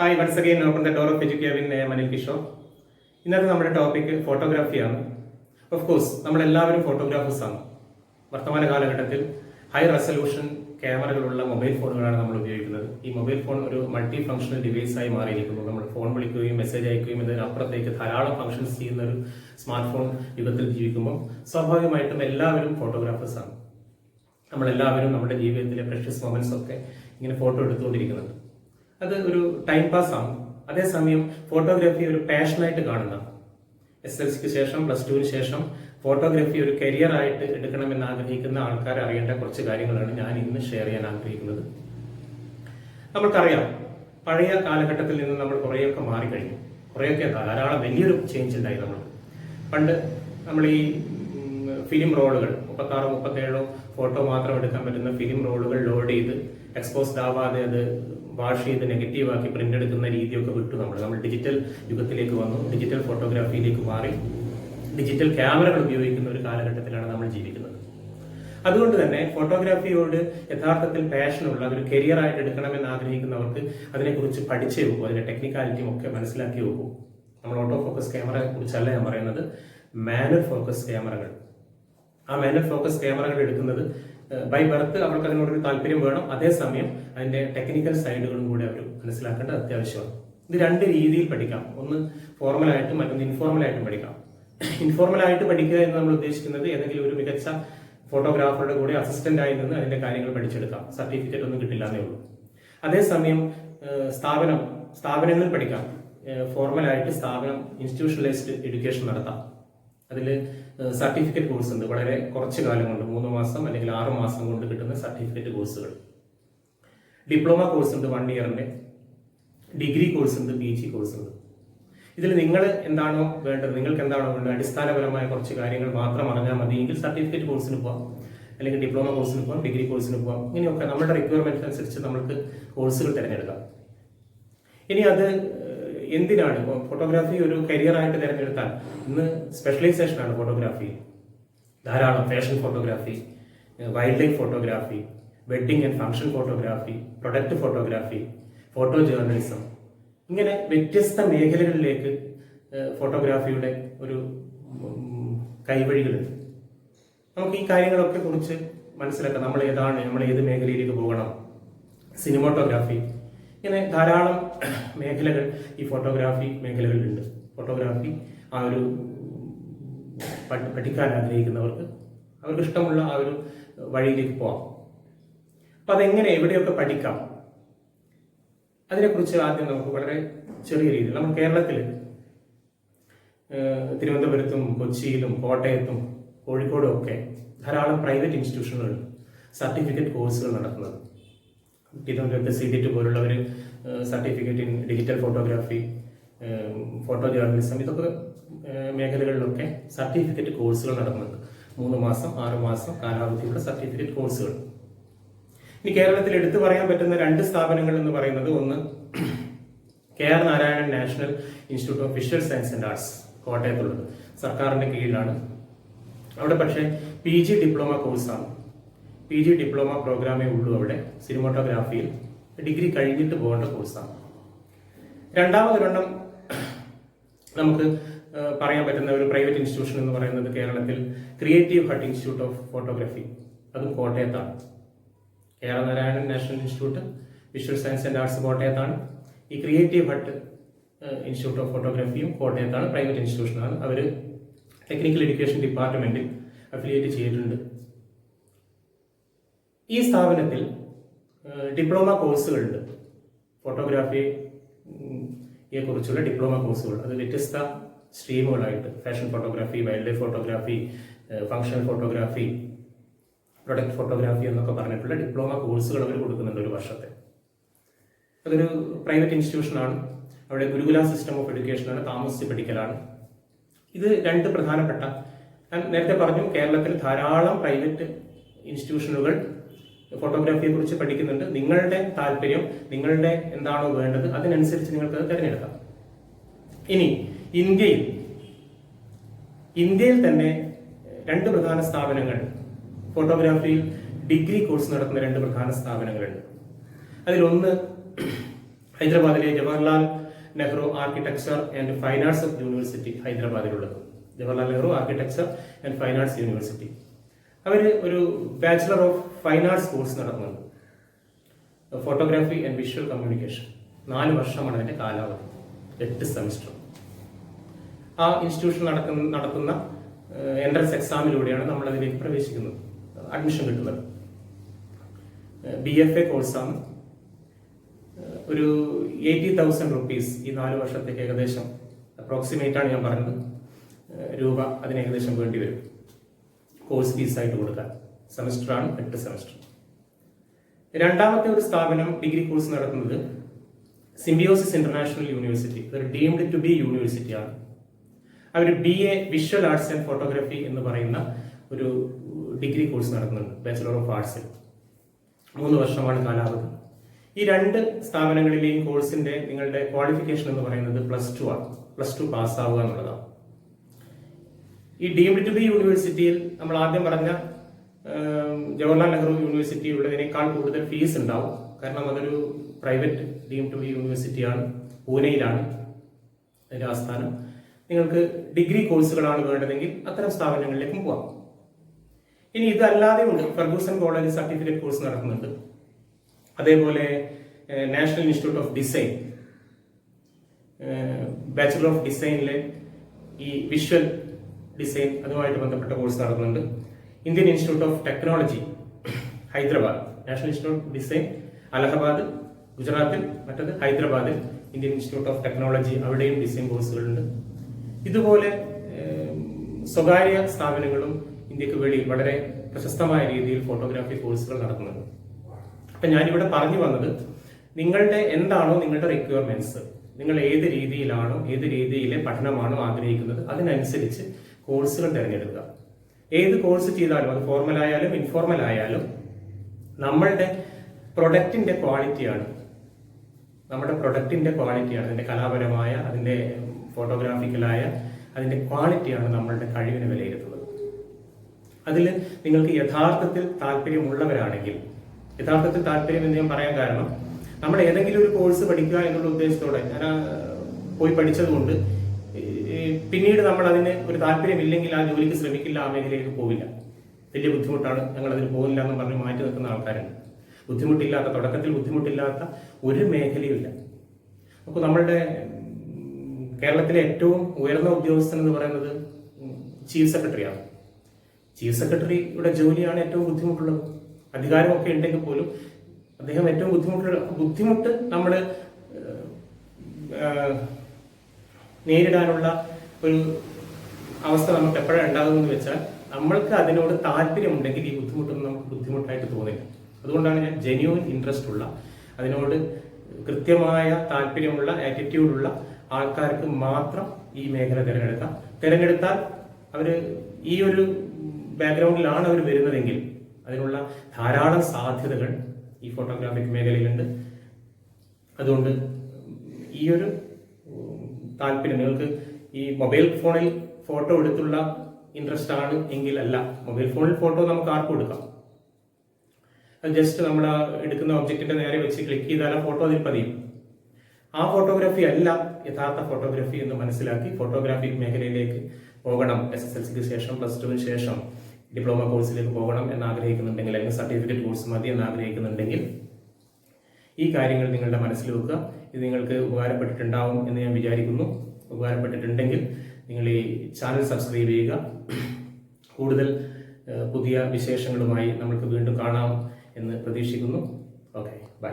Hi, once again open the door of education. Anil Kishore. ഇന്നത്തെ നമ്മുടെ topic ഫോട്ടോഗ്രാഫിയാണ്. Of course നമ്മളെല്ലാവരും ഫോട്ടോഗ്രാഫേഴ്സാണ്. വർത്തമാന കാലഘട്ടത്തിൽ ഹൈ റെസൊല്യൂഷൻ ക്യാമറകളുള്ള മൊബൈൽ ഫോണുകളാണ് നമ്മൾ ഉപയോഗിക്കുന്നത്. ഈ മൊബൈൽ ഫോൺ ഒരു മൾട്ടി ഫംഗ്ഷണൽ ഡിവൈസായി മാറിയിരിക്കുന്നു. നമ്മൾ ഫോൺ വിളിക്കുകയും മെസ്സേജ് അയക്കുകയും ഇതിനപ്പുറത്തേക്ക് ധാരാളം ഫംഗ്ഷൻസ് ചെയ്യുന്ന ഒരു സ്മാർട്ട് ഫോൺ യുഗത്തിൽ ജീവിക്കുമ്പോൾ സ്വാഭാവികമായിട്ടും എല്ലാവരും ഫോട്ടോഗ്രാഫേഴ്സാണ്. നമ്മളെല്ലാവരും നമ്മുടെ ജീവിതത്തിലെ പ്രഷ്യസ് മൊമെന്റ്സ് ഒക്കെ ഇങ്ങനെ ഫോട്ടോ എടുത്തുകൊണ്ടിരിക്കുന്നുണ്ട്. അത് ഒരു ടൈം പാസ് ആണ്. അതേസമയം ഫോട്ടോഗ്രാഫി ഒരു പാഷനായിട്ട് കാണുന്ന SSLCക്ക് ശേഷം +2 ശേഷം ഫോട്ടോഗ്രാഫി ഒരു കരിയർ ആയിട്ട് എടുക്കണമെന്ന് ആഗ്രഹിക്കുന്ന ആൾക്കാർ അറിയേണ്ട കുറച്ച് കാര്യങ്ങളാണ് ഞാൻ ഇന്ന് ഷെയർ ചെയ്യാൻ ആഗ്രഹിക്കുന്നത്. നമ്മൾക്കറിയാം, പഴയ കാലഘട്ടത്തിൽ നിന്ന് നമ്മൾ കുറേയൊക്കെ മാറിക്കഴിഞ്ഞു. കുറേയൊക്കെ ധാരാളം വലിയൊരു ചേഞ്ച് ഉണ്ടായി. പണ്ട് നമ്മൾ ഈ ഫിലിം റോളുകൾ 36 37 ഫോട്ടോ മാത്രം എടുക്കാൻ പറ്റുന്ന ഫിലിം റോളുകൾ ലോഡ് ചെയ്ത് എക്സ്പോസ്ഡ് ആവാതെ അത് വാഷ് ചെയ്ത് നെഗറ്റീവാക്കി പ്രിന്റ് എടുക്കുന്ന രീതിയൊക്കെ വിട്ടു. നമ്മൾ ഡിജിറ്റൽ യുഗത്തിലേക്ക് വന്നു. ഡിജിറ്റൽ ഫോട്ടോഗ്രാഫിയിലേക്ക് മാറി ഡിജിറ്റൽ ക്യാമറകൾ ഉപയോഗിക്കുന്ന ഒരു കാലഘട്ടത്തിലാണ് നമ്മൾ ജീവിക്കുന്നത്. അതുകൊണ്ട് തന്നെ ഫോട്ടോഗ്രാഫിയോട് യഥാർത്ഥത്തിൽ പാഷനുള്ള ഒരു കരിയർ ആയിട്ട് എടുക്കണമെന്ന് ആഗ്രഹിക്കുന്നവർക്ക് അതിനെക്കുറിച്ച് പഠിച്ചേ പോകും. അതിന്റെ ടെക്നിക്കാലിറ്റിയും ഒക്കെ മനസ്സിലാക്കി പോകും. നമ്മൾ ഓട്ടോ ഫോക്കസ് ക്യാമറയെ കുറിച്ചല്ല ഞാൻ പറയുന്നത്, മാനുവൽ ഫോക്കസ് ക്യാമറകൾ. ആ മാനുവൽ ഫോക്കസ് ക്യാമറകൾ എടുക്കുന്നത് ബൈ ബർത്ത് അവർക്ക് അതിനോടൊരു താല്പര്യം വേണം. അതേസമയം അതിന്റെ ടെക്നിക്കൽ സൈഡുകളും കൂടി അവർ മനസ്സിലാക്കേണ്ടത് അത്യാവശ്യമാണ്. ഇത് രണ്ട് രീതിയിൽ പഠിക്കാം. ഒന്ന് ഫോർമലായിട്ടും മറ്റൊന്ന് ഇൻഫോർമലായിട്ടും പഠിക്കാം. ഇൻഫോർമലായിട്ട് പഠിക്കുക എന്ന് നമ്മൾ ഉദ്ദേശിക്കുന്നത് ഏതെങ്കിലും ഒരു മികച്ച ഫോട്ടോഗ്രാഫറുടെ കൂടെ അസിസ്റ്റന്റ് ആയി നിന്ന് അതിന്റെ കാര്യങ്ങൾ പഠിച്ചെടുക്കാം. സർട്ടിഫിക്കറ്റ് ഒന്നും കിട്ടില്ല എന്നേ ഉള്ളൂ. അതേസമയം സ്ഥാപനങ്ങളിൽ പഠിക്കാം. ഫോർമലായിട്ട് സ്ഥാപനം ഇൻസ്റ്റിറ്റ്യൂഷണലൈസ്ഡ് എഡ്യൂക്കേഷൻ നടത്താം. അതിൽ സർട്ടിഫിക്കറ്റ് കോഴ്സ് ഉണ്ട്. വളരെ കുറച്ച് കാലം കൊണ്ട് 3 മാസം അല്ലെങ്കിൽ 6 മാസം കൊണ്ട് കിട്ടുന്ന സർട്ടിഫിക്കറ്റ് കോഴ്സുകൾ. ഡിപ്ലോമ കോഴ്സ് ഉണ്ട് 1 ഇയറിന്റെ. ഡിഗ്രി കോഴ്സ് ഉണ്ട്, PG കോഴ്സ് ഉണ്ട്. ഇതിൽ നിങ്ങൾ എന്താണോ വേണ്ടത്, നിങ്ങൾക്ക് എന്താണോ വേണ്ടത്, അടിസ്ഥാനപരമായ കുറച്ച് കാര്യങ്ങൾ മാത്രം അറിഞ്ഞാൽ മതിയെങ്കിൽ സർട്ടിഫിക്കറ്റ് കോഴ്സിന് പോകാം, അല്ലെങ്കിൽ ഡിപ്ലോമ കോഴ്സിന് പോകാം, ഡിഗ്രി കോഴ്സിന് പോകാം. ഇങ്ങനെയൊക്കെ നമ്മുടെ റിക്വയർമെന്റ് അനുസരിച്ച് നമുക്ക് കോഴ്സുകൾ തിരഞ്ഞെടുക്കാം. ഇനി അത് എന്തിനാണ് ഫോട്ടോഗ്രാഫി ഒരു കരിയർ ആയിട്ട് തിരഞ്ഞെടുത്താൽ ഇന്ന് സ്പെഷ്യലൈസേഷൻ ആണ് ഫോട്ടോഗ്രാഫി. ധാരാളം fashion photography, wildlife photography, wedding and function photography, product photography, photo journalism, ഇങ്ങനെ വ്യത്യസ്ത മേഖലകളിലേക്ക് ഫോട്ടോഗ്രാഫിയുടെ ഒരു കൈവഴികളുണ്ട്. നമുക്ക് ഈ കാര്യങ്ങളൊക്കെ കുറിച്ച് മനസ്സിലാക്കാം. നമ്മൾ ഏത് മേഖലയിലേക്ക് പോകണം. സിനിമോട്ടോഗ്രാഫി, ഇങ്ങനെ ധാരാളം മേഖലകൾ ഈ ഫോട്ടോഗ്രാഫി മേഖലകളിലുണ്ട്. ഫോട്ടോഗ്രാഫി ആ ഒരു പഠിക്കാൻ ആഗ്രഹിക്കുന്നവർക്ക് അവർക്ക് ഇഷ്ടമുള്ള ആ ഒരു വഴിയിലേക്ക് പോവാം. അപ്പൊ അതെങ്ങനെ എവിടെയൊക്കെ പഠിക്കാം അതിനെക്കുറിച്ച് ആദ്യം നമുക്ക് വളരെ ചെറിയ രീതിയിൽ, നമ്മൾ കേരളത്തിൽ തിരുവനന്തപുരത്തും കൊച്ചിയിലും കോട്ടയത്തും കോഴിക്കോടും ഒക്കെ ധാരാളം പ്രൈവറ്റ് ഇൻസ്റ്റിറ്റ്യൂഷനുകൾ സർട്ടിഫിക്കറ്റ് കോഴ്സുകൾ നടത്തുന്നത്. തിരുവനന്തപുരത്ത് CDT പോലുള്ളവർ certificate in digital photography, photo journalism, ഇതൊക്കെ മേഖലകളിലൊക്കെ സർട്ടിഫിക്കറ്റ് കോഴ്സുകൾ നടത്തുന്നുണ്ട്. 3 മാസം 6 മാസം കാലാവധിയുള്ള സർട്ടിഫിക്കറ്റ് കോഴ്സുകൾ. ഇനി കേരളത്തിൽ എടുത്തു പറയാൻ പറ്റുന്ന 2 സ്ഥാപനങ്ങൾ എന്ന് പറയുന്നത്, ഒന്ന് KR Narayanan national institute of visual science and arts കോട്ടയത്തുള്ളത്, സർക്കാരിന്റെ കീഴിലാണ്. അവിടെ പക്ഷേ PG ഡിപ്ലോമ കോഴ്സാണ്. PG ഡിപ്ലോമ പ്രോഗ്രാമേ ഉള്ളൂ അവിടെ. സിനിമോട്ടോഗ്രാഫിയിൽ ഡിഗ്രി കഴിഞ്ഞിട്ട് പോകേണ്ട കോഴ്സാണ്. രണ്ടാമതൊരെണ്ണം നമുക്ക് പറയാൻ പറ്റുന്ന ഒരു പ്രൈവറ്റ് ഇൻസ്റ്റിറ്റ്യൂഷൻ എന്ന് പറയുന്നത് കേരളത്തിൽ creative hut institute of photography, അതും കോട്ടയത്താണ്. KR Narayanan national institute visual science and arts കോട്ടയത്താണ്. ഈ ക്രിയേറ്റീവ് ഹട്ട് ഇൻസ്റ്റിറ്റ്യൂട്ട് ഓഫ് ഫോട്ടോഗ്രാഫിയും കോട്ടയത്താണ്. പ്രൈവറ്റ് ഇൻസ്റ്റിറ്റ്യൂഷനാണ്. അവർ ടെക്നിക്കൽ എഡ്യൂക്കേഷൻ ഡിപ്പാർട്ട്മെന്റിൽ അഫിലിയേറ്റ് ചെയ്തിട്ടുണ്ട്. ഈ സ്ഥാപനത്തിൽ ഡിപ്ലോമ കോഴ്സുകളുണ്ട്. ഫോട്ടോഗ്രാഫിയെ കുറിച്ചുള്ള ഡിപ്ലോമ കോഴ്സുകൾ. അത് വ്യത്യസ്ത സ്ട്രീമുകളായിട്ട് fashion photography, wildlife photography, functional photography, product photography എന്നൊക്കെ പറഞ്ഞിട്ടുള്ള ഡിപ്ലോമ കോഴ്സുകൾ അവർ കൊടുക്കുന്നുണ്ട് 1 വർഷത്തെ. അതൊരു പ്രൈവറ്റ് ഇൻസ്റ്റിറ്റ്യൂഷനാണ്. അവിടെ ഗുരുകുല സിസ്റ്റം ഓഫ് എഡ്യൂക്കേഷനാണ്, താമസിച്ച് പഠിക്കലാണ്. ഇത് 2 പ്രധാനപ്പെട്ട, ഞാൻ നേരത്തെ പറഞ്ഞു, കേരളത്തിൽ ധാരാളം പ്രൈവറ്റ് ഇൻസ്റ്റിറ്റ്യൂഷനുകൾ ഫോട്ടോഗ്രാഫിയെ കുറിച്ച് പഠിക്കുന്നുണ്ട്. നിങ്ങളുടെ താല്പര്യം, നിങ്ങളുടെ എന്താണോ വേണ്ടത് അതിനനുസരിച്ച് നിങ്ങൾക്ക് അത് തിരഞ്ഞെടുക്കാം. ഇനി ഇന്ത്യയിൽ തന്നെ 2 പ്രധാന സ്ഥാപനങ്ങൾ ഫോട്ടോഗ്രാഫിയിൽ ഡിഗ്രി കോഴ്സ് നടത്തുന്ന 2 പ്രധാന സ്ഥാപനങ്ങളുണ്ട്. അതിലൊന്ന് ഹൈദരാബാദിലെ Jawaharlal Nehru architecture and fine arts university ഹൈദരാബാദിലുള്ളത്. Jawaharlal Nehru architecture and fine arts university. അവർ ഒരു bachelor of fine arts course നടത്തുന്നുണ്ട്, ഫോട്ടോഗ്രാഫി ആൻഡ് വിഷ്വൽ കമ്മ്യൂണിക്കേഷൻ. 4 വർഷമാണ് അതിന്റെ കാലാവധി, 8 സെമിസ്റ്റർ. ആ ഇൻസ്റ്റിറ്റ്യൂഷൻ നടത്തുന്ന എൻട്രൻസ് എക്സാമിലൂടെയാണ് നമ്മൾ അതിലേക്ക് പ്രവേശിക്കുന്നത്, അഡ്മിഷൻ കിട്ടുന്നത്. BFA കോഴ്സാണ്. ഒരു 80,000 rupees ഈ 4 വർഷത്തേക്ക് ഏകദേശം, അപ്രോക്സിമേറ്റ് ആണ് ഞാൻ പറഞ്ഞത്, രൂപ അതിന് ഏകദേശം വേണ്ടി വരും കോഴ്സ് ഫീസായിട്ട് കൊടുക്കാൻ. സെമസ്റ്ററാണ് 8 സെമസ്റ്റർ. രണ്ടാമത്തെ ഒരു സ്ഥാപനം ഡിഗ്രി കോഴ്സ് നടത്തുന്നത് സിംബിയോസിസ് ഇന്റർനാഷണൽ യൂണിവേഴ്സിറ്റി, ഒരു ഡീംഡ് ടു ബി യൂണിവേഴ്സിറ്റിയാണ്. അവർ BA visual arts and photography എന്ന് പറയുന്ന ഒരു ഡിഗ്രി കോഴ്സ് നടത്തുന്നുണ്ട്, ബാച്ചിലർ ഓഫ് ആർട്സിൽ. 3 വർഷമാണ് കാലാവധി. ഈ 2 സ്ഥാപനങ്ങളിലെയും കോഴ്സിന്റെ നിങ്ങളുടെ ക്വാളിഫിക്കേഷൻ എന്ന് പറയുന്നത് +2 ആണ്. +2 പാസ്സാവുക എന്നുള്ളതാണ്. ഈ ഡീംഡ് ടു ബി യൂണിവേഴ്സിറ്റിയിൽ നമ്മൾ ആദ്യം പറഞ്ഞ ജവഹർലാൽ നെഹ്റു യൂണിവേഴ്സിറ്റി ഉള്ളതിനേക്കാൾ കൂടുതൽ ഫീസ് ഉണ്ടാവും. കാരണം അതൊരു പ്രൈവറ്റ് ഡീംഡ് ടു ബി യൂണിവേഴ്സിറ്റിയാണ്, പൂനെയിലാണ് അതിന്റെ ആസ്ഥാനം. നിങ്ങൾക്ക് ഡിഗ്രി കോഴ്സുകളാണ് വേണ്ടതെങ്കിൽ അത്തരം സ്ഥാപനങ്ങളിലേക്കും പോവാം. ഇനി ഇതല്ലാതെ ഉണ്ട്, ഫെർഗൂസൺ കോളേജ് സർട്ടിഫിക്കറ്റ് കോഴ്സ് നടക്കുന്നുണ്ട്. അതേപോലെ national institute of design, bachelor of ഡിസൈനിലെ ഈ വിഷ്വൽ ഡിസൈൻ അതുമായിട്ട് ബന്ധപ്പെട്ട കോഴ്സ് നടക്കുന്നുണ്ട്. Indian institute of technology Hyderabad, national institute of design Allahabad ഗുജറാത്തിൽ, മറ്റത് ഹൈദരാബാദിൽ ഇന്ത്യൻ ഇൻസ്റ്റിറ്റ്യൂട്ട് ഓഫ് ടെക്നോളജി, അവിടെയും ഡിസൈൻ കോഴ്സുകളുണ്ട്. ഇതുപോലെ സ്വകാര്യ സ്ഥാപനങ്ങളും ഇന്ത്യക്ക് വെളിയിൽ വളരെ പ്രശസ്തമായ രീതിയിൽ ഫോട്ടോഗ്രാഫി കോഴ്സുകൾ നടത്തുന്നുണ്ട്. അപ്പൊ ഞാനിവിടെ പറഞ്ഞു വന്നത്, നിങ്ങളുടെ എന്താണോ നിങ്ങളുടെ റിക്വയർമെന്റ്സ്, നിങ്ങൾ ഏത് രീതിയിലാണോ ഏത് രീതിയിലെ പഠനമാണോ ആഗ്രഹിക്കുന്നത് അതിനനുസരിച്ച് കോഴ്സുകൾ തിരഞ്ഞെടുക്കുക. ഏത് കോഴ്സ് ചെയ്താലും, അത് ഫോർമൽ ആയാലും ഇൻഫോർമൽ ആയാലും, നമ്മളുടെ പ്രൊഡക്റ്റിന്റെ ക്വാളിറ്റിയാണ്, അതിന്റെ കലാപരമായ, അതിന്റെ ഫോട്ടോഗ്രാഫിക്കലായ അതിന്റെ ക്വാളിറ്റിയാണ് നമ്മളുടെ കഴിവിനെ വിലയിരുത്തുന്നത്. അതിൽ നിങ്ങൾക്ക് യഥാർത്ഥത്തിൽ താല്പര്യമുള്ളവരാണെങ്കിൽ, യഥാർത്ഥത്തിൽ താല്പര്യം എന്ന് ഞാൻ പറയാൻ കാരണം, നമ്മൾ ഏതെങ്കിലും ഒരു കോഴ്സ് പഠിക്കുക എന്നുള്ള ഉദ്ദേശത്തോടെ ഞാൻ പോയി പഠിച്ചതുകൊണ്ട് പിന്നീട് നമ്മൾ അതിന് ഒരു താല്പര്യമില്ലെങ്കിൽ ആ ജോലിക്ക് ശ്രമിക്കില്ല, ആ മേഖലയിലേക്ക് പോവില്ല, വലിയ ബുദ്ധിമുട്ടാണ്, ഞങ്ങൾ അതിന് പോകില്ല എന്ന് പറഞ്ഞ് മാറ്റി നിൽക്കുന്ന ആൾക്കാരുണ്ട്. ബുദ്ധിമുട്ടില്ലാത്ത, തുടക്കത്തിൽ ബുദ്ധിമുട്ടില്ലാത്ത ഒരു മേഖലയുമില്ല. അപ്പോൾ നമ്മളുടെ കേരളത്തിലെ ഏറ്റവും ഉയർന്ന ഉദ്യോഗസ്ഥൻ എന്ന് പറയുന്നത് ചീഫ് സെക്രട്ടറിയാണ്. ചീഫ് സെക്രട്ടറിയുടെ ജോലിയാണ് ഏറ്റവും ബുദ്ധിമുട്ടുള്ളത്. അധികാരമൊക്കെ ഉണ്ടെങ്കിൽ പോലും അദ്ദേഹം ഏറ്റവും ബുദ്ധിമുട്ട് നമ്മൾ നേരിടാനുള്ള ഒരു അവസ്ഥ നമുക്ക് എപ്പോഴാണ് ഉണ്ടാകുന്നത് വെച്ചാൽ, നമ്മൾക്ക് അതിനോട് താല്പര്യമുണ്ടെങ്കിൽ ഈ ബുദ്ധിമുട്ടൊന്നും നമുക്ക് ബുദ്ധിമുട്ടായിട്ട് തോന്നില്ല. അതുകൊണ്ടാണ് ഞാൻ ജെന്യൂൻ ഇൻട്രസ്റ്റ് ഉള്ള, അതിനോട് കൃത്യമായ താല്പര്യമുള്ള, ആറ്റിറ്റ്യൂഡുള്ള ആൾക്കാർക്ക് മാത്രം ഈ മേഖല തിരഞ്ഞെടുത്താൽ അവർ ഈ ഒരു ബാക്ക്ഗ്രൗണ്ടിലാണ് അവർ വരുന്നതെങ്കിൽ അതിനുള്ള ധാരാളം സാധ്യതകൾ ഈ ഫോട്ടോഗ്രാഫിക് മേഖലയിലുണ്ട്. അതുകൊണ്ട് ഈ ഒരു താല്പര്യം നിങ്ങൾക്ക് ഈ മൊബൈൽ ഫോണിൽ ഫോട്ടോ എടുത്തുള്ള ഇൻട്രസ്റ്റ് ആണ് എങ്കിൽ അല്ല, മൊബൈൽ ഫോണിൽ ഫോട്ടോ നമുക്ക് ആർക്കും എടുക്കാം. അത് ജസ്റ്റ് നമ്മൾ ആ എടുക്കുന്ന ഒബ്ജക്റ്റിന്റെ നേരെ വെച്ച് ക്ലിക്ക് ചെയ്താൽ ആ ഫോട്ടോ അതിൽ പതിയും. ആ ഫോട്ടോഗ്രാഫി അല്ല യഥാർത്ഥ ഫോട്ടോഗ്രാഫി എന്ന് മനസ്സിലാക്കി ഫോട്ടോഗ്രാഫിക് മേഖലയിലേക്ക് പോകണം, SSLCക്ക് ശേഷം +2 ശേഷം ഡിപ്ലോമ കോഴ്സിലേക്ക് പോകണം എന്ന് ആഗ്രഹിക്കുന്നുണ്ടെങ്കിൽ, അല്ലെങ്കിൽ സർട്ടിഫിക്കറ്റ് കോഴ്സ് മതി എന്ന് ആഗ്രഹിക്കുന്നുണ്ടെങ്കിൽ, ഈ കാര്യങ്ങൾ നിങ്ങളുടെ മനസ്സിൽ വെക്കുക. ഇത് നിങ്ങൾക്ക് ഉപകാരപ്പെട്ടിട്ടുണ്ടാവും എന്ന് ഞാൻ വിചാരിക്കുന്നു. ഉപകാരപ്പെട്ടിട്ടുണ്ടെങ്കിൽ നിങ്ങൾ ഈ ചാനൽ സബ്സ്ക്രൈബ് ചെയ്യുക. കൂടുതൽ പുതിയ വിശേഷങ്ങളുമായി നമുക്ക് വീണ്ടും കാണാം എന്ന് പ്രതീക്ഷിക്കുന്നു. Okay, by.